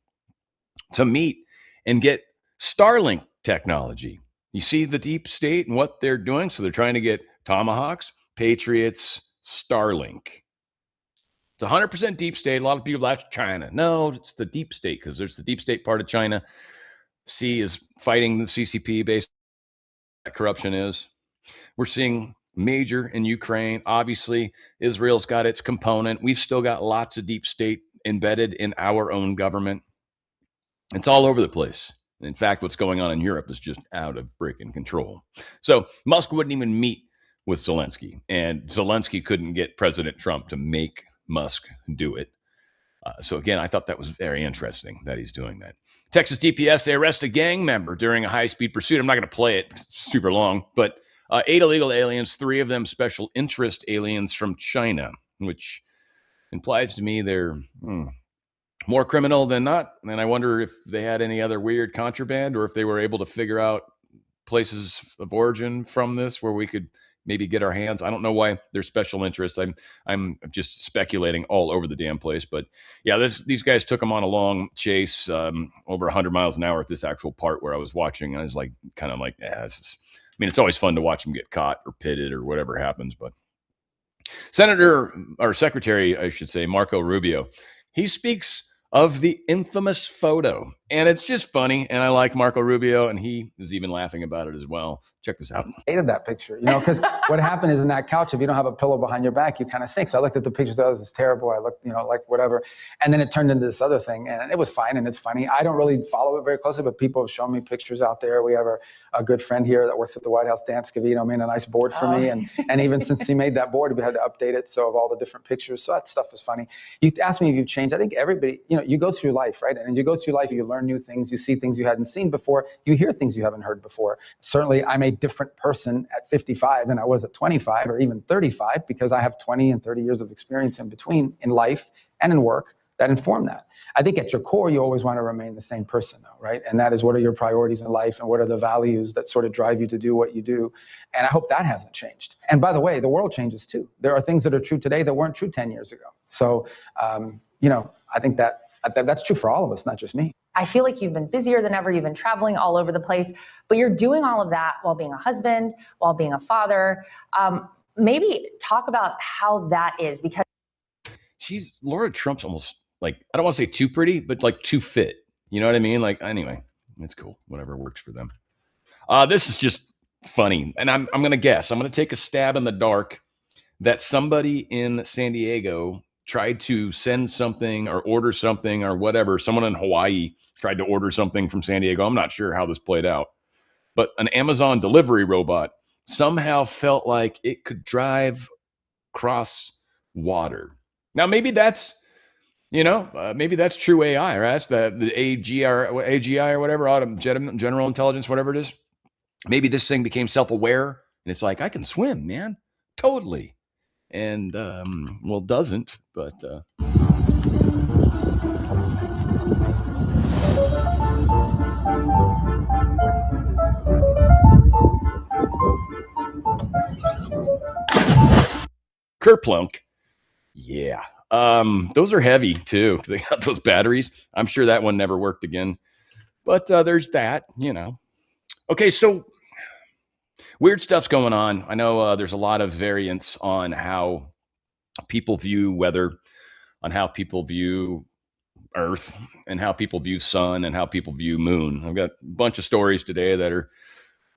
to meet and get Starlink technology. You see the deep state and what they're doing? So they're trying to get Tomahawks, Patriots, Starlink. It's 100% deep state. A lot of people, that's China. No, it's the deep state because there's the deep state part of China. C is fighting the CCP based on what corruption is. We're seeing major in Ukraine. Obviously, Israel's got its component. We've still got lots of deep state embedded in our own government. It's all over the place. In fact, what's going on in Europe is just out of freaking control. So Musk wouldn't even meet with Zelensky, and Zelensky couldn't get President Trump to make Musk do it. So again, I thought that was very interesting that he's doing that. Texas DPS, they arrest a gang member during a high-speed pursuit. I'm not going to play it. It's super long, but 8 illegal aliens, 3 of them special interest aliens from China, which implies to me they're more criminal than not. And I wonder if they had any other weird contraband or if they were able to figure out places of origin from this where we could maybe get our hands. I don't know why they're special interests. I'm just speculating all over the damn place. But yeah, these guys took them on a long chase over 100 miles an hour at this actual part where I was watching. I was like, kind of like, it's always fun to watch them get caught or pitted or whatever happens. But Secretary, I should say, Marco Rubio, he speaks of the infamous photo. And it's just funny. And I like Marco Rubio, and he is even laughing about it as well. Check this out. Hated that picture, because what happened is in that couch, if you don't have a pillow behind your back, you kind of sink. So I looked at the pictures, this is terrible. I looked, like whatever. And then it turned into this other thing, and it was fine, and it's funny. I don't really follow it very closely, but people have shown me pictures out there. We have a good friend here that works at the White House, Dan Scavino, made a nice board for me. And even since he made that board, we had to update it. So of all the different pictures. So that stuff is funny. You asked me if you've changed. I think everybody, you go through life, right? And as you go through life, you learn new things. You see things you hadn't seen before. You hear things you haven't heard before. Certainly, I'm a different person at 55 than I was at 25 or even 35 because I have 20 and 30 years of experience in between in life and in work that inform that. I think at your core, you always want to remain the same person, though, right? And that is, what are your priorities in life and what are the values that sort of drive you to do what you do? And I hope that hasn't changed. And by the way, the world changes too. There are things that are true today that weren't true 10 years ago. So, I think that's true for all of us, not just me. I feel like you've been busier than ever. You've been traveling all over the place, but you're doing all of that while being a husband, while being a father. Maybe talk about how that is, because Laura Trump's almost like, I don't want to say too pretty, but like too fit. You know what I mean? Like, anyway, it's cool. Whatever works for them. This is just funny. And I'm going to guess. I'm going to take a stab in the dark that somebody in San Diego tried to send something or order something or whatever. Someone in Hawaii tried to order something from San Diego. I'm not sure how this played out. But an Amazon delivery robot somehow felt like it could drive across water. Now, maybe that's, maybe that's true AI, right? That's the AGI or whatever, general intelligence, whatever it is. Maybe this thing became self-aware and it's like, I can swim, man. Totally. And, well, doesn't, but... Kerplunk. Yeah. Those are heavy too. They got those batteries. I'm sure that one never worked again. But there's that, Okay, so weird stuff's going on. I know there's a lot of variance on how people view weather, on how people view Earth, and how people view sun, and how people view moon. I've got a bunch of stories today that are,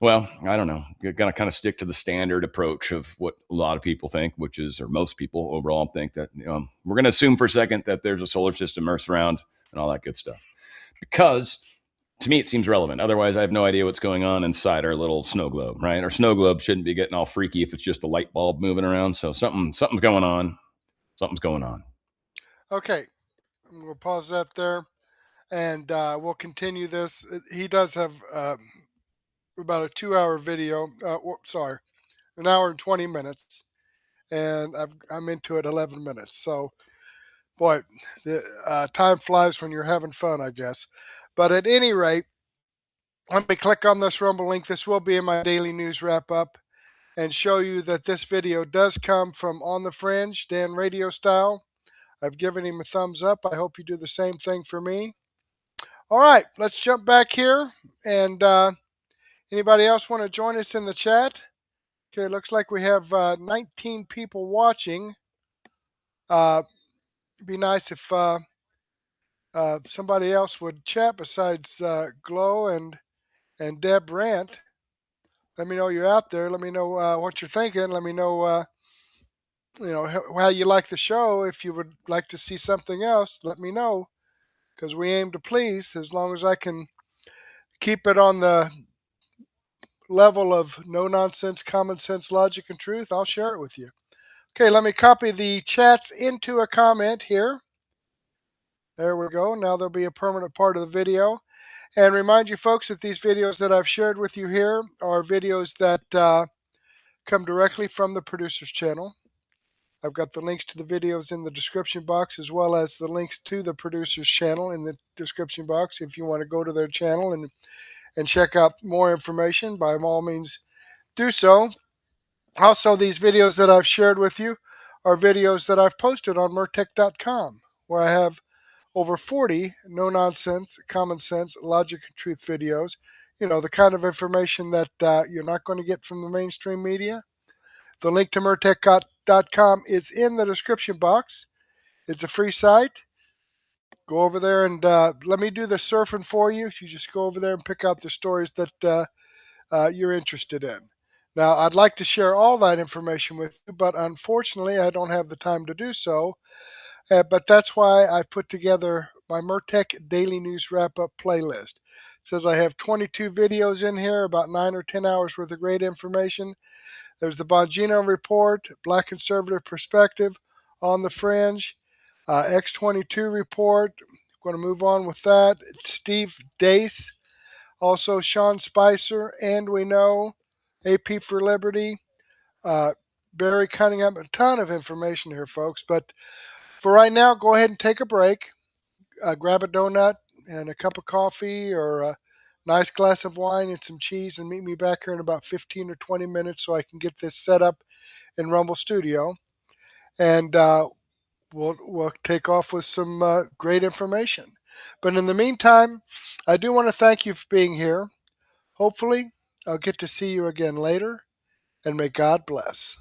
well, I don't know, going to kind of stick to the standard approach of what a lot of people think, which is, or most people overall think that, we're going to assume for a second that there's a solar system, Earth's around, and all that good stuff. Because to me, it seems relevant. Otherwise, I have no idea what's going on inside our little snow globe, right? Our snow globe shouldn't be getting all freaky if it's just a light bulb moving around. So something's going on. Something's going on. Okay. We'll pause that there. And we'll continue this. He does have about a 2-hour video. An hour and 20 minutes. And I'm into it 11 minutes. So, boy, the time flies when you're having fun, I guess. But at any rate, let me click on this Rumble link. This will be in my daily news wrap up and show you that this video does come from On the Fringe, Dan Radio Style. I've given him a thumbs up. I hope you do the same thing for me. All right, let's jump back here. And anybody else want to join us in the chat? Okay, looks like we have 19 people watching. It'd be nice if somebody else would chat besides Glow and Deb Brandt. Let me know you're out there. Let me know what you're thinking. Let me know, how you like the show. If you would like to see something else, let me know, because we aim to please. As long as I can keep it on the level of no nonsense, common sense, logic, and truth, I'll share it with you. Okay, let me copy the chats into a comment here. There we go. Now they'll be a permanent part of the video. And remind you folks that these videos that I've shared with you here are videos that come directly from the producer's channel. I've got the links to the videos in the description box, as well as the links to the producer's channel in the description box. If you want to go to their channel and check out more information, by all means do so. Also, these videos that I've shared with you are videos that I've posted on mertech.com, where I have over 40 no-nonsense, common sense, logic, and truth videos. The kind of information that you're not going to get from the mainstream media. The link to mertech.com is in the description box. It's a free site. Go over there and let me do the surfing for you. You just go over there and pick out the stories that you're interested in. Now, I'd like to share all that information with you, but unfortunately, I don't have the time to do so. But that's why I've put together my Mertech Daily News Wrap-Up playlist. It says I have 22 videos in here, about 9 or 10 hours worth of great information. There's the Bongino Report, Black Conservative Perspective, On the Fringe, X22 Report. I'm going to move on with that. Steve Dace, also Sean Spicer, And We Know, AP for Liberty, Barry Cunningham. A ton of information here, folks. But for right now, go ahead and take a break. Grab a donut and a cup of coffee or a nice glass of wine and some cheese, and meet me back here in about 15 or 20 minutes so I can get this set up in Rumble Studio. And we'll take off with some great information. But in the meantime, I do want to thank you for being here. Hopefully, I'll get to see you again later, and may God bless.